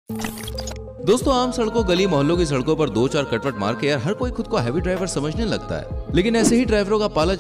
दोस्तों आम सड़कों गली मोहल्लों की सड़कों पर दो चार कटवट मार के यार हर कोई खुद को हैवी ड्राइवर समझने लगता है, लेकिन ऐसे ही ड्राइवरों का पाला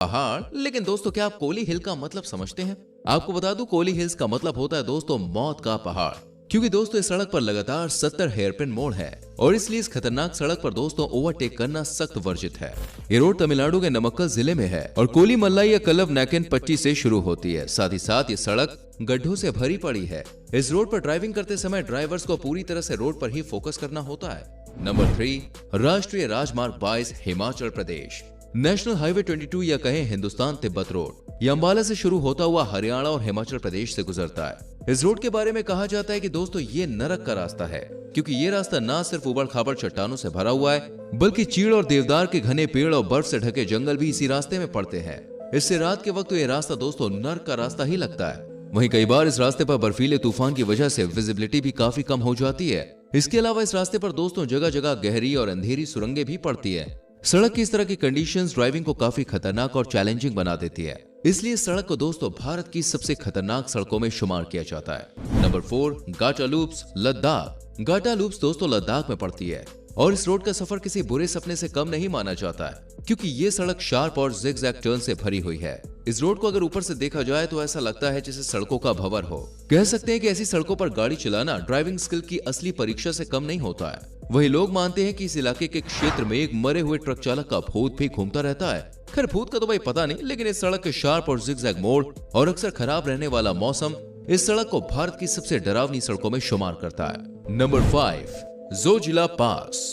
पहाड़। लेकिन दोस्तों क्या आप कोली हिल का मतलब समझते हैं? आपको बता दूं कोली हिल्स का मतलब होता है दोस्तों मौत का पहाड़, क्योंकि दोस्तों इस सड़क पर लगातार 70 हेयरपिन मोड़ है और इसलिए इस खतरनाक सड़क पर दोस्तों ओवरटेक करना सख्त वर्जित है। ये रोड तमिलनाडु के नमक्कल जिले में है और कोली मल्लाई या कल्लव नाकेन पट्टी से शुरू होती है। साथ ही साथ ये सड़क गड्ढों से भरी पड़ी है। इस रोड पर ड्राइविंग करते समय ड्राइवर्स को पूरी तरह से रोड पर ही फोकस करना होता है। नंबर 3, राष्ट्रीय राजमार्ग 22 हिमाचल प्रदेश। नेशनल हाईवे 22 या कहें हिंदुस्तान तिब्बत रोड, ये अंबाला से शुरू होता हुआ हरियाणा और हिमाचल प्रदेश से गुजरता है। इस रोड के बारे में कहा जाता है कि दोस्तों ये नरक का रास्ता है, क्योंकि ये रास्ता ना सिर्फ उबड़ खाबड़ चट्टानों से भरा हुआ है, बल्कि चीड़ और देवदार के घने पेड़ और बर्फ से ढके जंगल भी इसी रास्ते में पड़ते हैं। इससे रात के वक्त तो ये रास्ता दोस्तों नरक का रास्ता ही लगता है। वहीं कई बार इस रास्ते पर बर्फीले तूफान की वजह से विजिबिलिटी भी काफी कम हो जाती है। इसके अलावा इस रास्ते पर दोस्तों जगह जगह गहरी और अंधेरी सुरंगें भी पड़ती है। सड़क की इस तरह की कंडीशंस ड्राइविंग को काफी खतरनाक और चैलेंजिंग बना देती है। इसलिए इस सड़क को दोस्तों भारत की सबसे खतरनाक सड़कों में शुमार किया जाता है। नंबर 4, गाटा लूप्स लद्दाख। गाटा लूप्स दोस्तों लद्दाख में पड़ती है और इस रोड का सफर किसी बुरे सपने से कम नहीं माना जाता है, क्योंकि ये सड़क शार्प और जिगजैग टर्न से भरी हुई है। इस रोड को अगर ऊपर से देखा जाए तो ऐसा लगता है जैसे सड़कों का भंवर हो। कह सकते हैं कि ऐसी सड़कों पर गाड़ी चलाना ड्राइविंग स्किल की असली परीक्षा से कम नहीं होता है। वही लोग मानते हैं कि इस इलाके के क्षेत्र में एक मरे हुए ट्रक चालक का भूत भी घूमता रहता है। खैर भूत का तो भाई पता नहीं, लेकिन इस सड़क के शार्प और जिगजैग मोड़ और अक्सर खराब रहने वाला मौसम इस सड़क को भारत की सबसे डरावनी सड़कों में शुमार करता है। नंबर 5, जोजिला पास।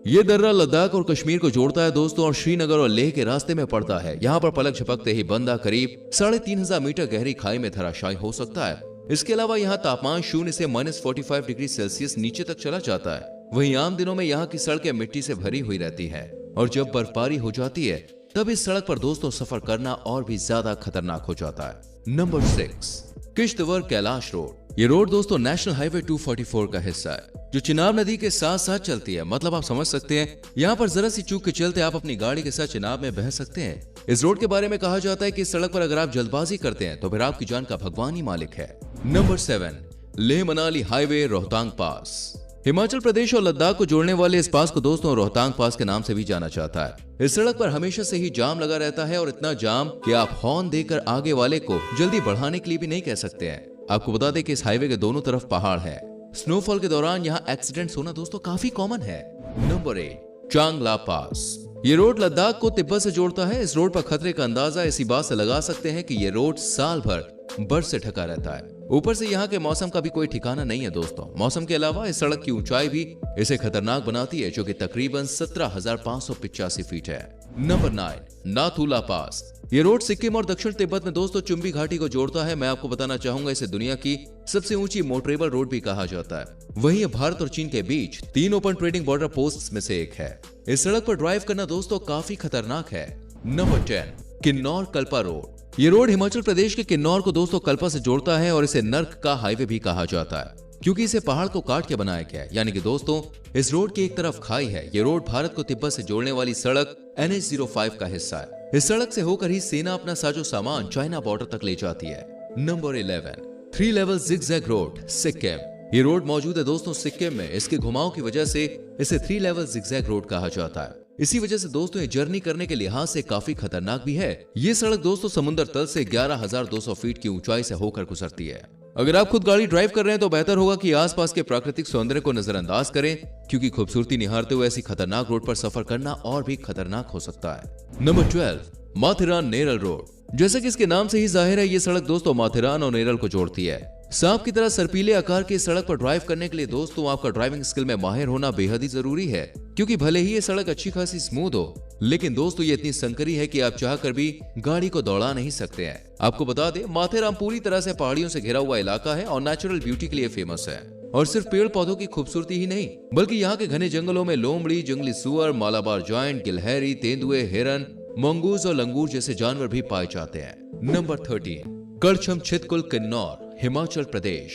ये दर्रा लद्दाख और कश्मीर को जोड़ता है दोस्तों और श्रीनगर और लेह के रास्ते में पड़ता है। यहाँ पर पलक झपकते ही बंदा करीब 3500 मीटर गहरी खाई में धराशायी हो सकता है। इसके अलावा यहाँ तापमान 0 से -45 डिग्री सेल्सियस नीचे तक चला जाता है। वहीं आम दिनों में यहाँ की सड़कें मिट्टी से भरी हुई रहती है और जब बर्फबारी हो जाती है तब इस सड़क पर दोस्तों सफर करना और भी ज्यादा खतरनाक हो जाता है। Number 6, Kishtwar Kailash road. ये रोड दोस्तों नेशनल हाईवे 244 का हिस्सा है, जो चिनाब नदी के साथ साथ चलती है। मतलब आप समझ सकते हैं यहाँ पर जरा सी चूक के चलते आप अपनी गाड़ी के साथ चिनाब में बह सकते हैं। इस रोड के बारे में कहा जाता है कि इस सड़क पर अगर आप जल्दबाजी करते हैं तो फिर आपकी जान का भगवान ही मालिक है। नंबर 7, लेह मनाली हाईवे रोहतांग पास। हिमाचल प्रदेश और लद्दाख को जोड़ने वाले इस पास को दोस्तों रोहतांग पास के नाम से भी जाना जाता है। इस सड़क पर हमेशा से ही जाम लगा रहता है और इतना जाम कि आप हॉर्न देकर आगे वाले को जल्दी बढ़ाने के लिए भी नहीं कह सकते हैं। आपको बता दें कि इस हाईवे के दोनों तरफ पहाड़ है। स्नोफॉल के दौरान यहाँ एक्सीडेंट्स होना दोस्तों काफी कॉमन है। नंबर 8, चांगला पास। ये रोड लद्दाख को तिब्बत से जोड़ता है। इस रोड पर खतरे का अंदाजा इसी बात से लगा सकते हैं कि ये रोड साल भर बर्फ से ढका रहता है। ऊपर से यहाँ के मौसम का भी कोई ठिकाना नहीं है दोस्तों। मौसम के अलावा इस सड़क की ऊंचाई भी इसे खतरनाक बनाती है, जो कि तकरीबन 17,585 फीट है। नंबर 9, नाथुला पास। ये रोड सिक्किम और दक्षिण तिब्बत में दोस्तों चुंबी घाटी को जोड़ता है। मैं आपको बताना चाहूंगा इसे दुनिया की सबसे ऊंची मोटरेबल रोड भी कहा जाता है। वहीं ये भारत और चीन के बीच 3 ओपन ट्रेडिंग बॉर्डर पोस्ट्स में से एक है। इस सड़क पर ड्राइव करना दोस्तों काफी खतरनाक है। Number 10, Kinnaur Kalpa road. ये रोड हिमाचल प्रदेश के किन्नौर को दोस्तों कल्पा से जोड़ता है और इसे नर्क का हाईवे भी कहा जाता है, क्योंकि इसे पहाड़ को काट के बनाया गया है। यानी कि दोस्तों इस रोड की एक तरफ खाई है। ये रोड भारत को तिब्बत से जोड़ने वाली सड़क NH-05 का हिस्सा है। इस सड़क से होकर ही सेना अपना साजो सामान चाइना बॉर्डर तक ले जाती है। Number 11, 3 level zigzag road Sikkim. ये रोड मौजूद है दोस्तों सिक्किम में। इसके घुमाव की वजह से इसे 3 लेवल जिगजैग रोड कहा जाता है। इसी वजह से दोस्तों ये जर्नी करने के लिहाज से काफी खतरनाक भी है। ये सड़क दोस्तों समुद्र तल से 11,200 फीट की ऊंचाई से होकर गुजरती है। अगर आप खुद गाड़ी ड्राइव कर रहे हैं तो बेहतर होगा कि आसपास के प्राकृतिक सौंदर्य को नजरअंदाज करें, क्योंकि खूबसूरती निहारते हुए ऐसी खतरनाक रोड पर सफर करना और भी खतरनाक हो सकता है। Number 12, Matheran Neral road. जैसा कि इसके नाम से ही जाहिर है, ये सड़क दोस्तों माथेरान और नेरल को जोड़ती है। सांप की तरह सर्पीले आकार की सड़क पर ड्राइव करने के लिए दोस्तों आपका ड्राइविंग स्किल में माहिर होना बेहद ही जरूरी है, क्योंकि भले ही ये सड़क अच्छी खासी स्मूथ हो, लेकिन दोस्तों ये इतनी संकरी है कि आप चाहकर भी गाड़ी को दौड़ा नहीं सकते हैं। आपको बता दें, माथेरान पूरी तरह से पहाड़ियों से घिरा हुआ इलाका है और नेचुरल ब्यूटी के लिए फेमस है। और सिर्फ पेड़ पौधों की खूबसूरती ही नहीं, बल्कि यहाँ के घने जंगलों में लोमड़ी, जंगली सुअर, मालाबार जॉइंट, गिलहरी, तेंदुए, हिरन, मंगूस और लंगूर जैसे जानवर भी पाए जाते हैं। नंबर 13, करछम छितकुल किन्नौर, हिमाचल प्रदेश।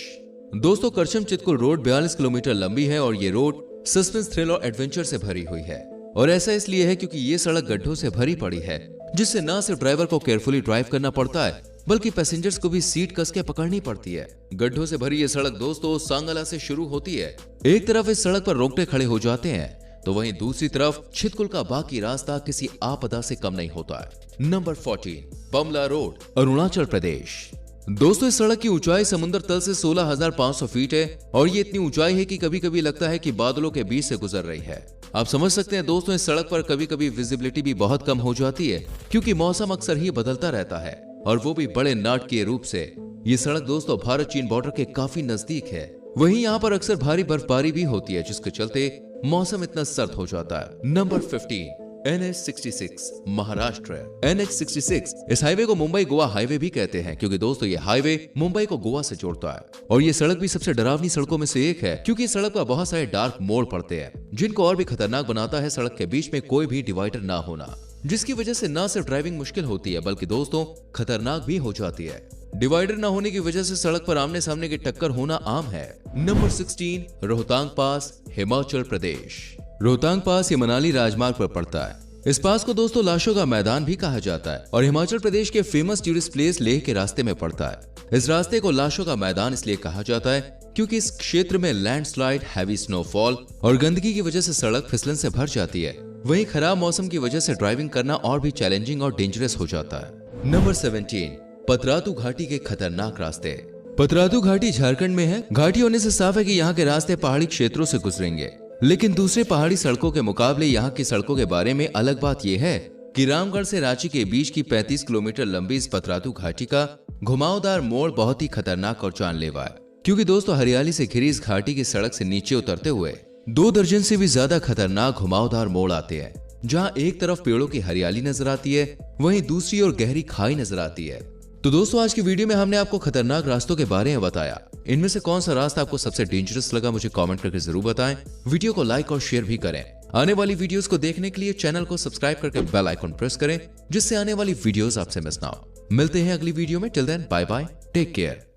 दोस्तों करछम चितकुल रोड 42 किलोमीटर लंबी है और ये रोड सस्पेंस, थ्रिल और एडवेंचर से भरी हुई है। और ऐसा इसलिए है क्योंकि ये सड़क गड्ढों से भरी पड़ी है, जिससे न सिर्फ ड्राइवर को केयरफुली ड्राइव करना पड़ता है, बल्कि पैसेंजर्स को भी सीट कस के पकड़नी पड़ती है। गड्ढों से भरी ये सड़क दोस्तों सांगला से शुरू होती है। एक तरफ इस सड़क पर रोकटे खड़े हो जाते हैं, तो वहीं दूसरी तरफ छितकुल का बाकी रास्ता किसी आपदा से कम नहीं होता है। Number 14, बमला road, Arunachal Pradesh. दोस्तों इस सड़क की ऊंचाई समुद्र तल से 16,500 फीट है और ये इतनी ऊंचाई है कि कभी कभी लगता है कि बादलों के बीच से गुजर रही है। आप समझ सकते हैं दोस्तों, इस सड़क पर कभी कभी विजिबिलिटी भी बहुत कम हो जाती है, क्योंकि मौसम अक्सर ही बदलता रहता है, और वो भी बड़े नाटकीय रूप से। ये सड़क दोस्तों भारत चीन बॉर्डर के काफी नजदीक है। वहीं यहाँ पर अक्सर भारी बर्फबारी भी होती है, जिसके चलते मौसम इतना सर्द हो जाता है। Number 15, NH66 Maharashtra. NH66 इस हाईवे को मुंबई गोवा हाईवे भी कहते हैं, क्योंकि दोस्तों ये हाईवे मुंबई को गोवा से जोड़ता है। और ये सड़क भी सबसे डरावनी सड़कों में से एक है, क्योंकि इस सड़क पर बहुत सारे डार्क मोड़ पड़ते हैं, जिनको और भी खतरनाक बनाता है सड़क के बीच में कोई भी डिवाइडर ना होना, जिसकी वजह से न सिर्फ ड्राइविंग मुश्किल होती है, बल्कि दोस्तों खतरनाक भी हो जाती है। डिवाइडर न होने की वजह से सड़क पर आमने सामने की टक्कर होना आम है। नंबर 16, रोहतांग पास, हिमाचल प्रदेश। रोहतांग पास ये मनाली राजमार्ग पर पड़ता है। इस पास को दोस्तों लाशों का मैदान भी कहा जाता है और हिमाचल प्रदेश के फेमस टूरिस्ट प्लेस लेह के रास्ते में पड़ता है। इस रास्ते को लाशों का मैदान इसलिए कहा जाता है क्योंकि इस क्षेत्र में लैंडस्लाइड, हैवी स्नोफॉल और गंदगी की वजह से सड़क फिसलन से भर जाती है। वहीं खराब मौसम की वजह से ड्राइविंग करना और भी चैलेंजिंग और डेंजरस हो जाता है। नंबर 17, पतरातू घाटी के खतरनाक रास्ते। पतरातू घाटी झारखंड में है। घाटी होने से साफ है कि यहाँ के रास्ते पहाड़ी क्षेत्रों से गुजरेंगे, लेकिन दूसरे पहाड़ी सड़कों के मुकाबले यहाँ की सड़कों के बारे में अलग बात यह है कि रामगढ़ से रांची के बीच की 35 किलोमीटर लंबी इस पतरातू घाटी का घुमावदार मोड़ बहुत ही खतरनाक और जानलेवा है, क्योंकि दोस्तों हरियाली से घिरी इस घाटी की सड़क से नीचे उतरते हुए 2 दर्जन से भी ज्यादा खतरनाक घुमावदार मोड़ आते हैं, जहाँ एक तरफ पेड़ों की हरियाली नजर आती है, वहीं दूसरी ओर गहरी खाई नजर आती है। तो दोस्तों आज की वीडियो में हमने आपको खतरनाक रास्तों के बारे में बताया। इनमें से कौन सा रास्ता आपको सबसे डेंजरस लगा, मुझे कमेंट करके जरूर बताएं। वीडियो को लाइक और शेयर भी करें। आने वाली वीडियोस को देखने के लिए चैनल को सब्सक्राइब करके बेल आइकन प्रेस करें, जिससे आने वाली वीडियोस आपसे मिस ना हो। मिलते हैं अगली वीडियो में। Till then bye bye, take care.